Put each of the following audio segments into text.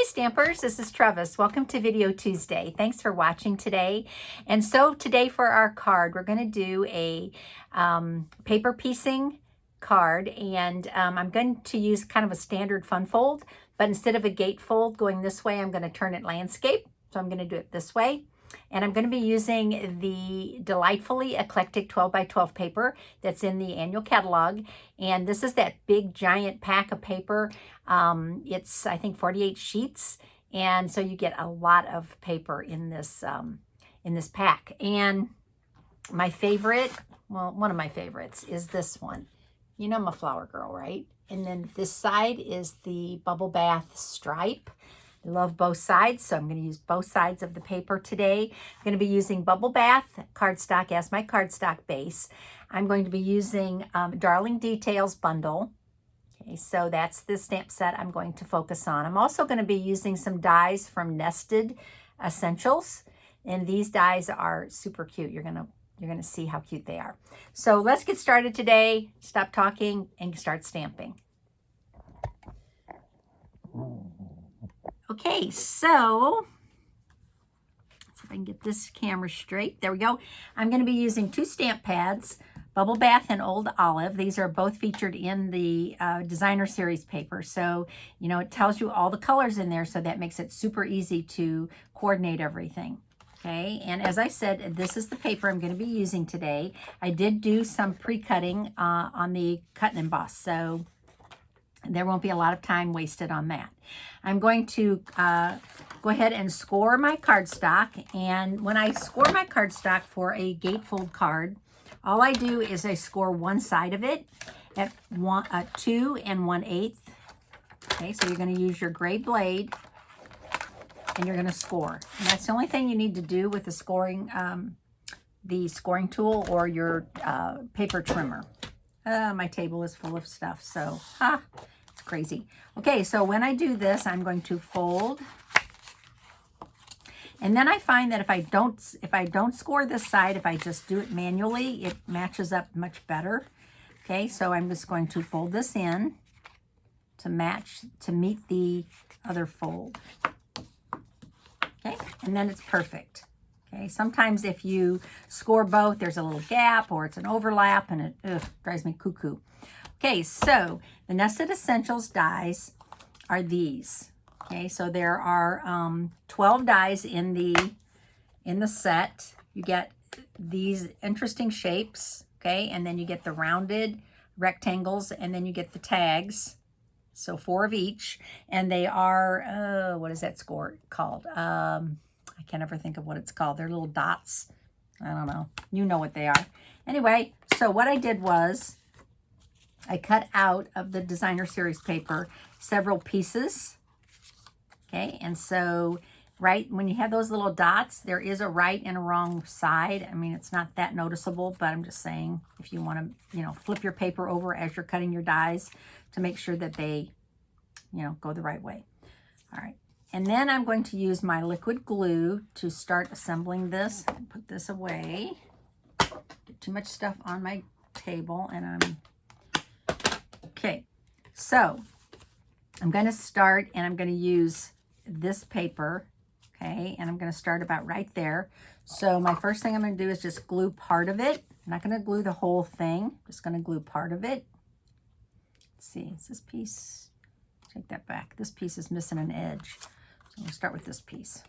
Hi Stampers, this is Trevis. Welcome to Video Tuesday. Thanks for watching today. And so today for our card, we're going to do a paper piecing card, and I'm going to use kind of a standard fun fold, but instead of a gatefold going this way, I'm going to turn it landscape. So I'm going to do it this way. And I'm going to be using the Delightfully Eclectic 12 by 12 paper that's in the annual catalog. And this is that big giant pack of paper. It's, I think, 48 sheets. And so you get a lot of paper in this pack. And my favorite, well, one of my favorites is this one. You know I'm a flower girl, right? And then this side is the bubble bath stripe. I love both sides, so I'm going to use both sides of the paper today. I'm going to be using Bubble Bath cardstock as my cardstock base. I'm going to be using Darling Details bundle. Okay, so that's the stamp set I'm going to focus on. I'm also going to be using some dies from Nested Essentials, and these dies are super cute. You're going to see how cute they are. So let's get started today. Stop talking and start stamping. Okay, so let's see if I can get this camera straight. There we go. I'm going to be using two stamp pads, Bubble Bath and Old Olive. These are both featured in the designer series paper. So, you know, it tells you all the colors in there, so that makes it super easy to coordinate everything. Okay, and as I said, this is the paper I'm going to be using today. I did do some pre-cutting on the cut and emboss, so there won't be a lot of time wasted on that. I'm going to go ahead and score my cardstock. And when I score my cardstock for a gatefold card, all I do is I score one side of it at 2 1/8. Okay, so you're going to use your gray blade and you're going to score. And that's the only thing you need to do with the scoring tool or your paper trimmer. My table is full of stuff, so it's crazy. Okay, so when I do this, I'm going to fold. And then I find that if I don't score this side, if I just do it manually, it matches up much better. Okay, so I'm just going to fold this in to meet the other fold. Okay, and then it's perfect. Okay, sometimes if you score both, there's a little gap or it's an overlap, and it drives me cuckoo. Okay, so the Nested Essentials dies are these. Okay, so there are 12 dies in the set. You get these interesting shapes, okay, and then you get the rounded rectangles, and then you get the tags. So 4 of each, and they are what is that score called? I can't ever think of what it's called. They're little dots. I don't know. You know what they are. Anyway, so what I did was I cut out of the designer series paper several pieces. Okay, and so right when you have those little dots, there is a right and a wrong side. I mean, it's not that noticeable, but I'm just saying if you want to, you know, flip your paper over as you're cutting your dies to make sure that they, you know, go the right way. All right. And then I'm going to use my liquid glue to start assembling this. Put this away. Get too much stuff on my table, and I'm okay. So I'm going to start, and I'm going to use this paper. Okay, and I'm going to start about right there. So my first thing I'm going to do is just glue part of it. I'm not going to glue the whole thing. I'm just going to glue part of it. Let's see, is this piece? Take that back. This piece is missing an edge. So we'll start with this piece.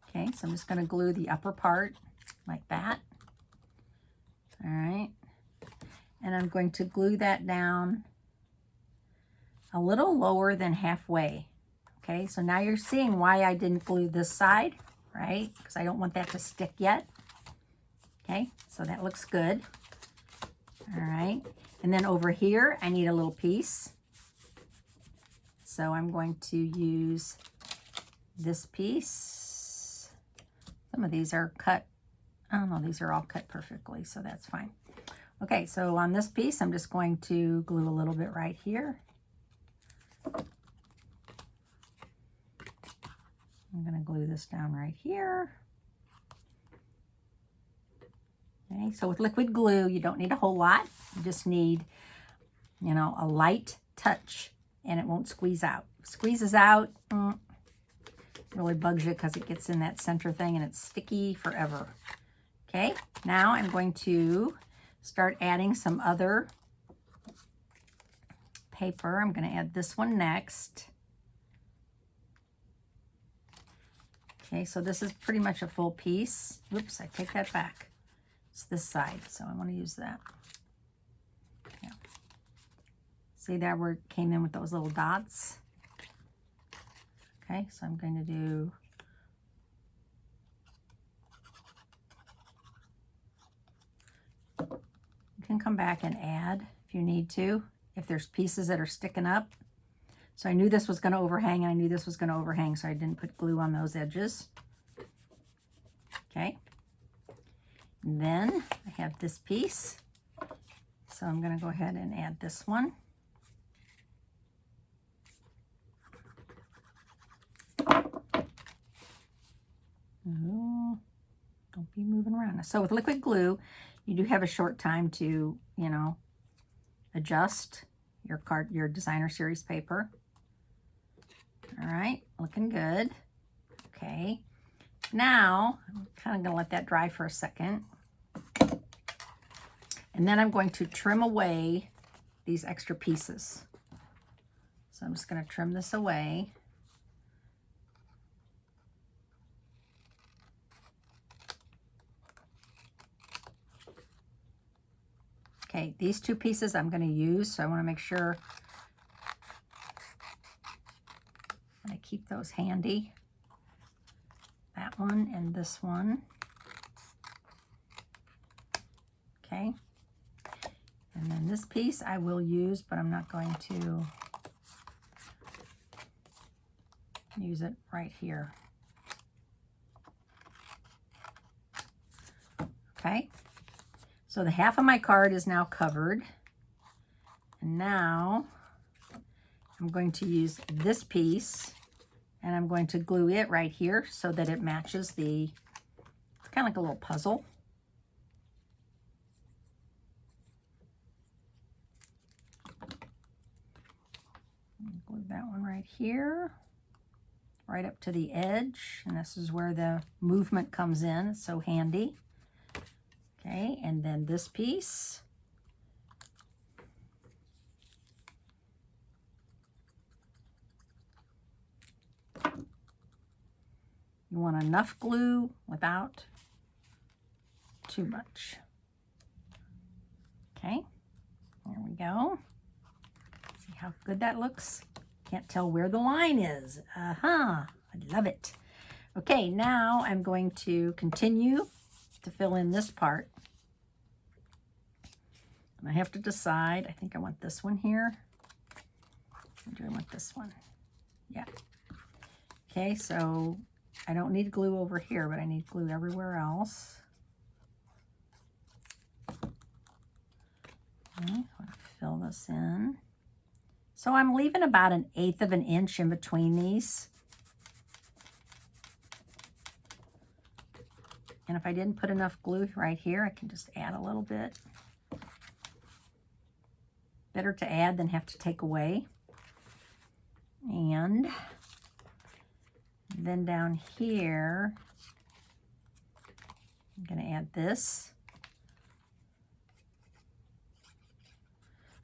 Okay, so I'm just going to glue the upper part like that. All right. And I'm going to glue that down a little lower than halfway. Okay, so now you're seeing why I didn't glue this side, right? Because I don't want that to stick yet. Okay, so that looks good. All right, and then over here, I need a little piece. So I'm going to use this piece. Some of these are cut. I don't know, these are all cut perfectly, so that's fine. Okay, so on this piece, I'm just going to glue a little bit right here. I'm going to glue this down right here. Okay, so with liquid glue, you don't need a whole lot. You just need, you know, a light touch and it won't squeeze out. Squeezes out, really bugs you because it gets in that center thing and it's sticky forever. Okay, now I'm going to start adding some other paper. I'm going to add this one next. Okay, so this is pretty much a full piece. Oops, I take that back. It's this side, so I want to use that. Yeah. See there where it came in with those little dots? Okay, so I'm going to do you can come back and add if you need to, if there's pieces that are sticking up. So I knew this was going to overhang, and I knew this was going to overhang, so I didn't put glue on those edges. Okay. And then I have this piece. So I'm going to go ahead and add this one. Ooh, don't be moving around. So with liquid glue, you do have a short time to, you know, adjust your designer series paper. All right, looking good. Okay, now I'm kind of going to let that dry for a second. And then I'm going to trim away these extra pieces. So I'm just going to trim this away. Okay, these two pieces I'm going to use, so I want to make sure I keep those handy. That one and this one. Okay. And then this piece I will use, but I'm not going to use it right here. Okay. So the half of my card is now covered. And now I'm going to use this piece and I'm going to glue it right here so that it matches the, it's kind of like a little puzzle. Glue that one right here, right up to the edge. And this is where the movement comes in. It's so handy. Okay, and then this piece. You want enough glue without too much. Okay, there we go. See how good that looks? Can't tell where the line is. I love it. Okay, now I'm going to continue to fill in this part. And I have to decide, I think I want this one here. Or do I want this one? Yeah. Okay, so I don't need glue over here, but I need glue everywhere else. Okay, I'm going to fill this in. So I'm leaving about 1/8 of an inch in between these. And if I didn't put enough glue right here, I can just add a little bit. Better to add than have to take away. And then down here, I'm going to add this.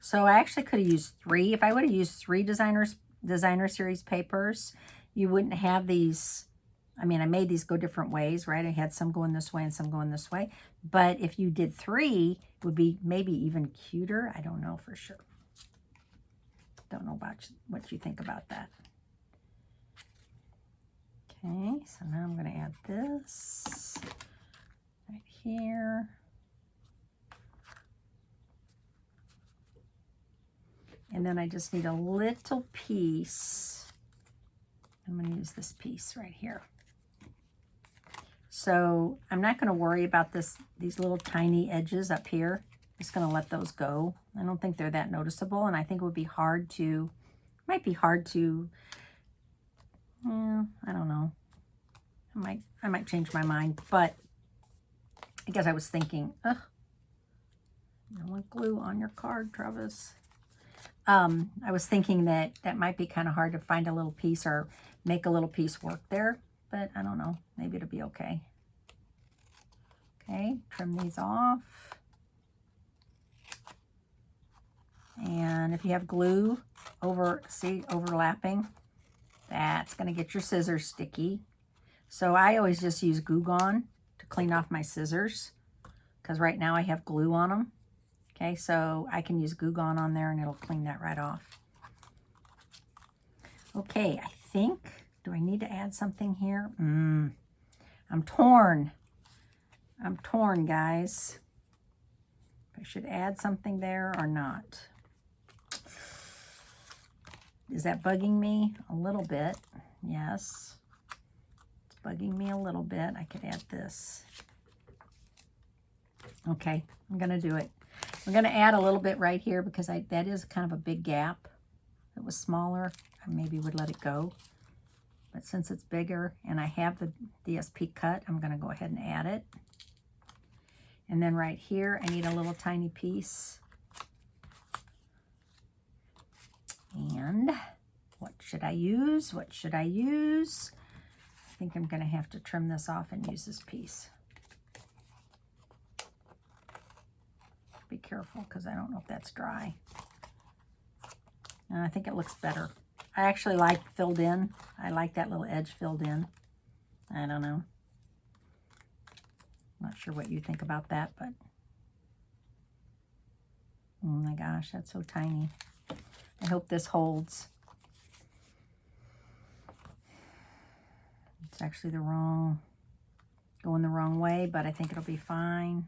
So I actually could have used 3. If I would have used 3 designer series papers, you wouldn't have these. I mean, I made these go different ways, right? I had some going this way and some going this way. But if you did 3, it would be maybe even cuter. I don't know for sure. Don't know about what you think about that. Okay, so now I'm going to add this right here. And then I just need a little piece. I'm going to use this piece right here. So I'm not going to worry about these little tiny edges up here. I'm just going to let those go. I don't think they're that noticeable, and I think it would be hard to, might be hard to, I don't know. I might change my mind, but I guess I was thinking, you don't want glue on your card, Trevis. I was thinking that that might be kind of hard to find a little piece or make a little piece work there, but I don't know. Maybe it'll be okay. Okay, trim these off. And if you have glue overlapping, that's going to get your scissors sticky. So I always just use Goo Gone to clean off my scissors because right now I have glue on them. Okay, so I can use Goo Gone on there and it'll clean that right off. Okay, I think, do I need to add something here? I'm torn. I'm torn, guys. If I should add something there or not. Is that bugging me? A little bit. Yes. It's bugging me a little bit. I could add this. Okay, I'm going to do it. I'm going to add a little bit right here because that is kind of a big gap. If it was smaller, I maybe would let it go. But since it's bigger and I have the DSP cut, I'm going to go ahead and add it. And then right here, I need a little tiny piece. And what should I use? What should I use? I think I'm going to have to trim this off and use this piece. Be careful because I don't know if that's dry. And I think it looks better. I actually like filled in. I like that little edge filled in. I don't know. Not sure what you think about that, but oh my gosh, that's so tiny. I hope this holds. It's actually going the wrong way, but I think it'll be fine.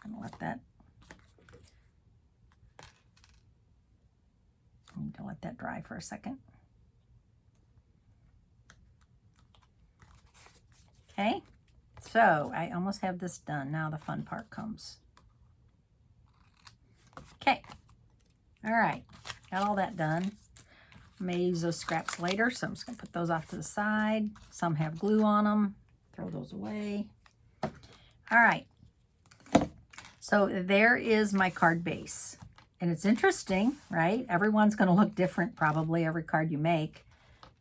I'm gonna let that, I need to let that dry for a second. Okay, so I almost have this done. Now the fun part comes. Okay. All right, got all that done. I may use those scraps later, so I'm just going to put those off to the side. Some have glue on them. Throw those away. All right, so there is my card base. And it's interesting, right? Everyone's going to look different, probably, every card you make.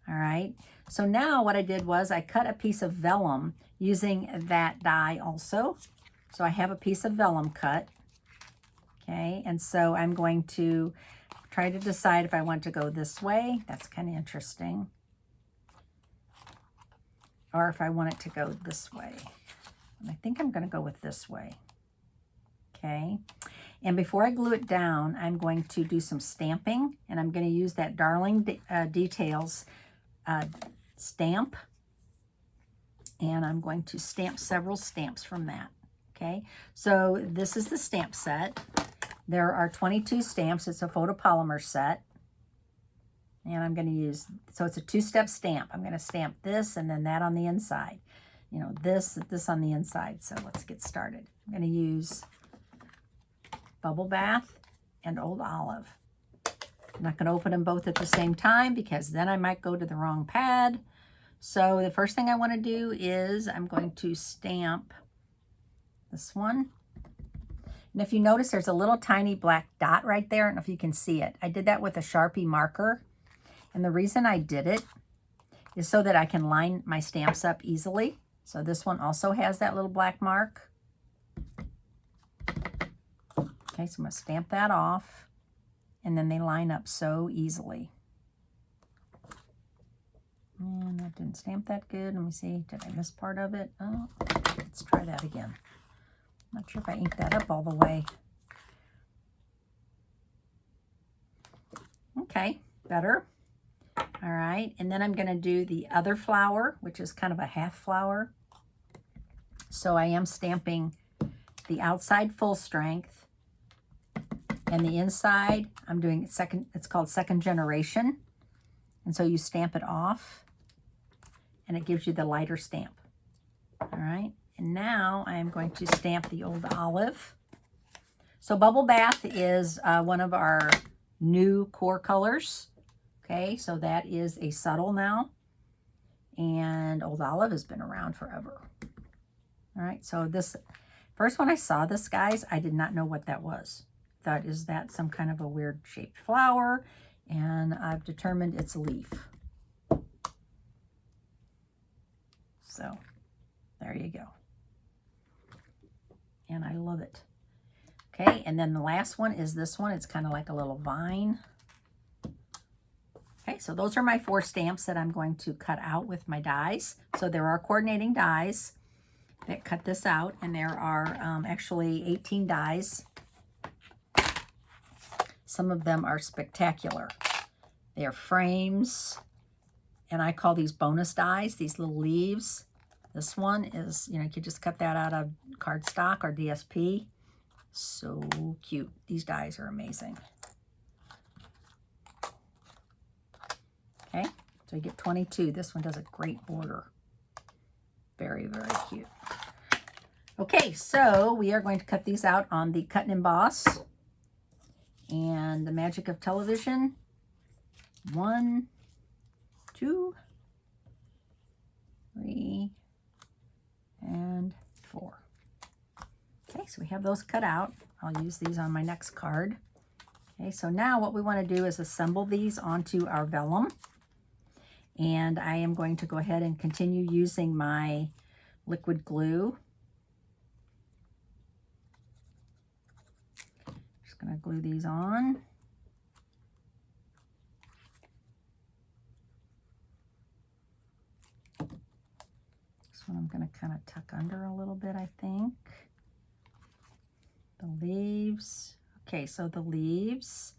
All right, so now what I did was I cut a piece of vellum using that die also. So I have a piece of vellum cut. Okay, and so I'm going to try to decide if I want to go this way. That's kind of interesting. Or if I want it to go this way. And I think I'm going to go with this way. Okay, and before I glue it down, I'm going to do some stamping. And I'm going to use that Darling Details stamp. And I'm going to stamp several stamps from that. Okay, so this is the stamp set. There are 22 stamps. It's a photopolymer set. And I'm going to use, so it's a two-step stamp. I'm going to stamp this and then that on the inside. You know, this on the inside. So let's get started. I'm going to use Bubble Bath and Old Olive. I'm not going to open them both at the same time because then I might go to the wrong pad. So the first thing I want to do is I'm going to stamp this one. And if you notice, there's a little tiny black dot right there. I don't know if you can see it. I did that with a Sharpie marker. And the reason I did it is so that I can line my stamps up easily. So this one also has that little black mark. Okay, so I'm going to stamp that off. And then they line up so easily. And that didn't stamp that good. Let me see. Did I miss part of it? Oh, let's try that again. Not sure if I inked that up all the way. Okay, better. All right, and then I'm going to do the other flower, which is kind of a half flower. So I am stamping the outside full strength, and the inside I'm doing second. It's called second generation, and so you stamp it off, and it gives you the lighter stamp. All right. And now I'm going to stamp the Old Olive. So Bubble Bath is one of our new core colors. Okay, so that is a subtle now. And Old Olive has been around forever. All right, so this, first when I saw this, guys, I did not know what that was. thought, is that some kind of a weird shaped flower? And I've determined it's a leaf. So there you go. And I love it. Okay, and then the last one is this one. It's kind of like a little vine. Okay, so those are my 4 stamps that I'm going to cut out with my dies. So there are coordinating dies that cut this out, and there are actually 18 dies. Some of them are spectacular. They are frames, and I call these bonus dies, these little leaves. This one is, you could just cut that out of cardstock or DSP. So cute. These dies are amazing. Okay, so you get 22. This one does a great border. Very, very cute. Okay, so we are going to cut these out on the cut and emboss. And the magic of television. 1, 2, 3, and 4. Okay, so we have those cut out. I'll use these on my next card. Okay, so now what we want to do is assemble these onto our vellum. And I am going to go ahead and continue using my liquid glue. Just going to glue these on. This one I'm going to kind of tuck under a little bit, I think. The leaves. Okay, so the leaves.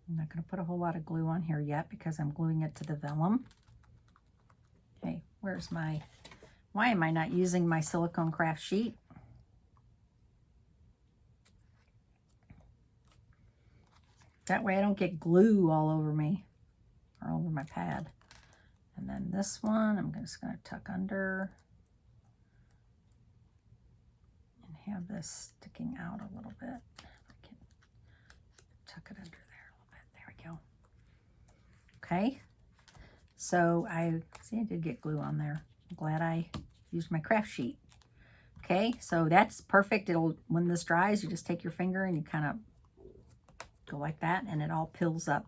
I'm not going to put a whole lot of glue on here yet because I'm gluing it to the vellum. Okay, where's my, why am I not using my silicone craft sheet? That way I don't get glue all over me or over my pad. And then this one, I'm just going to tuck under and have this sticking out a little bit. I can tuck it under there a little bit. There we go. Okay. So I did get glue on there. I'm glad I used my craft sheet. Okay, so that's perfect. When this dries, you just take your finger and you kind of go like that and it all pills up.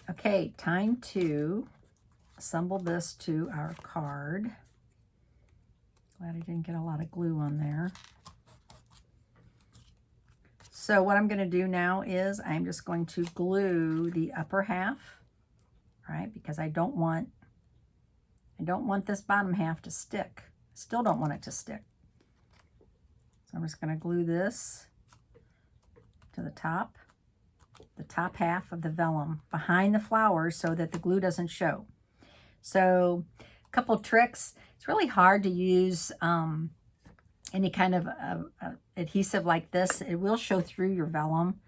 Okay, time to assemble this to our card. Glad I didn't get a lot of glue on there. So what I'm going to do now is I'm just going to glue the upper half, right? Because I don't want this bottom half to stick. Still don't want it to stick. So I'm just going to glue this to the top half of the vellum behind the flowers so that the glue doesn't show. So a couple tricks. It's really hard to use any kind of adhesive like this. It will show through your vellum.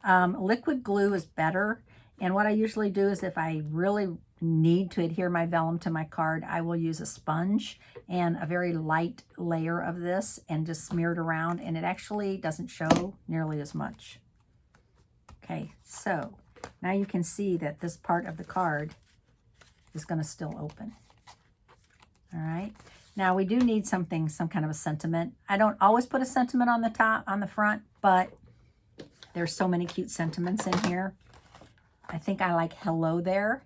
Liquid glue is better. And what I usually do is if I really need to adhere my vellum to my card, I will use a sponge and a very light layer of this and just smear it around, and it actually doesn't show nearly as much. Okay, so now you can see that this part of the card is going to still open. All right, now we do need some kind of a sentiment. I don't always put a sentiment on the top, on the front, but there's so many cute sentiments in here. I think I like hello there.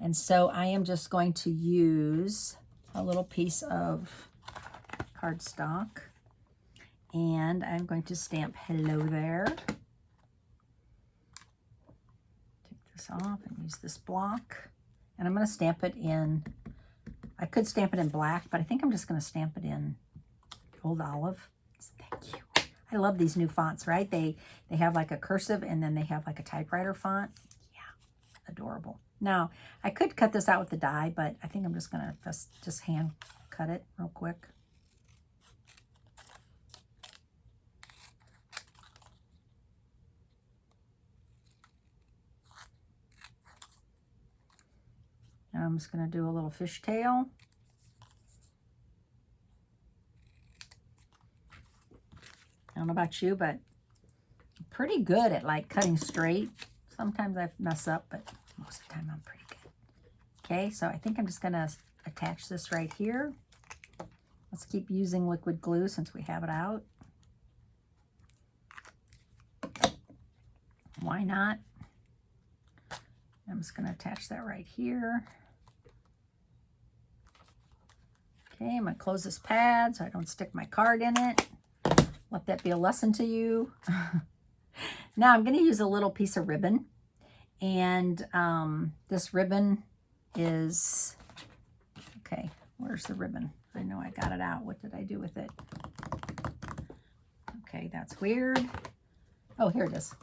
And so I am just going to use a little piece of cardstock and I'm going to stamp hello there. Take this off and use this block. And I'm going to stamp it in, I could stamp it in black, but I think I'm just going to stamp it in Old Olive. Thank you. I love these new fonts, right? They have like a cursive and then they have like a typewriter font. Adorable. Now, I could cut this out with the die, but I think I'm just going to just hand cut it real quick. Now I'm just going to do a little fishtail. I don't know about you, but I'm pretty good at like cutting straight. Sometimes I mess up, but most of the time I'm pretty good. Okay, so I think I'm just going to attach this right here. Let's keep using liquid glue since we have it out. why not? I'm just going to attach that right here. Okay, I'm going to close this pad so I don't stick my card in it. Let that be a lesson to you. Now I'm going to use a little piece of ribbon. And this ribbon is, okay, where's the ribbon? I know I got it out. What did I do with it? Okay, that's weird. Oh, here it is.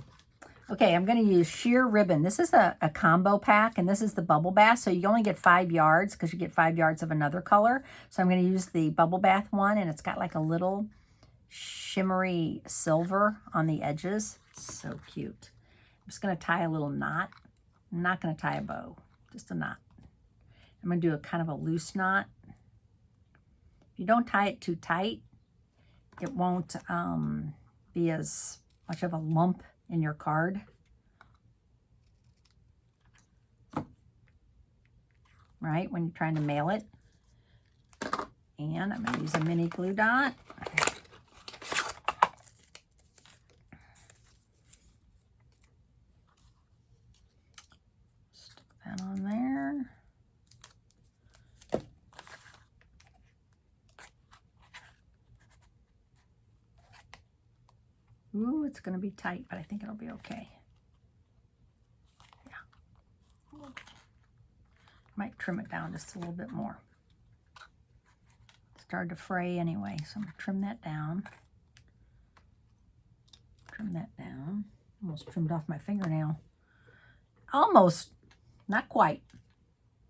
Okay, I'm going to use sheer ribbon. This is a combo pack, and this is the bubble bath. So you only get 5 yards because you get 5 yards of another color. So I'm going to use the bubble bath one, and it's got like a little shimmery silver on the edges. So cute. I'm just going to tie a little knot. I'm not going to tie a bow, just a knot. I'm going to do a kind of a loose knot. If you don't tie it too tight, it won't be as much of a lump in your card. Right, when you're trying to mail it. And I'm going to use a mini glue dot. Stick that on there. Ooh, it's going to be tight, but I think it'll be okay. Yeah. Might trim it down just a little bit more. It started to fray anyway, so I'm going to trim that down. Trim that down. Almost trimmed off my fingernail. Almost. Not quite.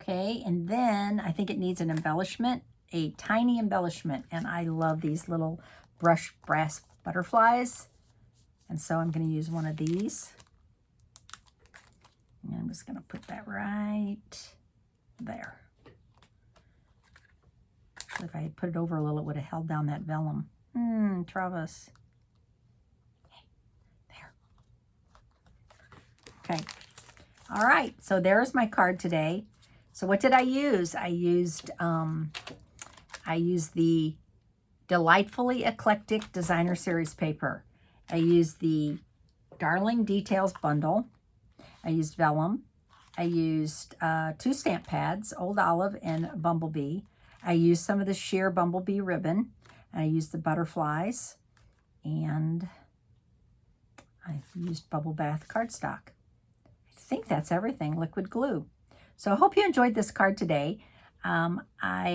Okay, and then I think it needs an embellishment, a tiny embellishment, and I love these little brush brass butterflies. And so I'm going to use one of these. And I'm just going to put that right there. If I had put it over a little, it would have held down that vellum. Trevis. There. Okay. All right. So there's my card today. So what did I use? I used the Delightfully Eclectic Designer Series paper. I used the Darling Details bundle. I used vellum. I used 2 stamp pads, Old Olive and Bumblebee. I used some of the sheer Bumblebee ribbon. I used the butterflies. And I used Bubble Bath cardstock. I think that's everything, liquid glue. So I hope you enjoyed this card today. My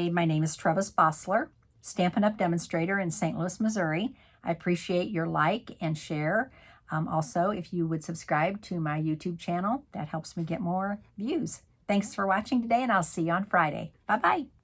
name is Trevis Bossler, Stampin' Up! Demonstrator in St. Louis, Missouri. I appreciate your like and share. Also, if you would subscribe to my YouTube channel, that helps me get more views. Thanks for watching today, and I'll see you on Friday. Bye-bye.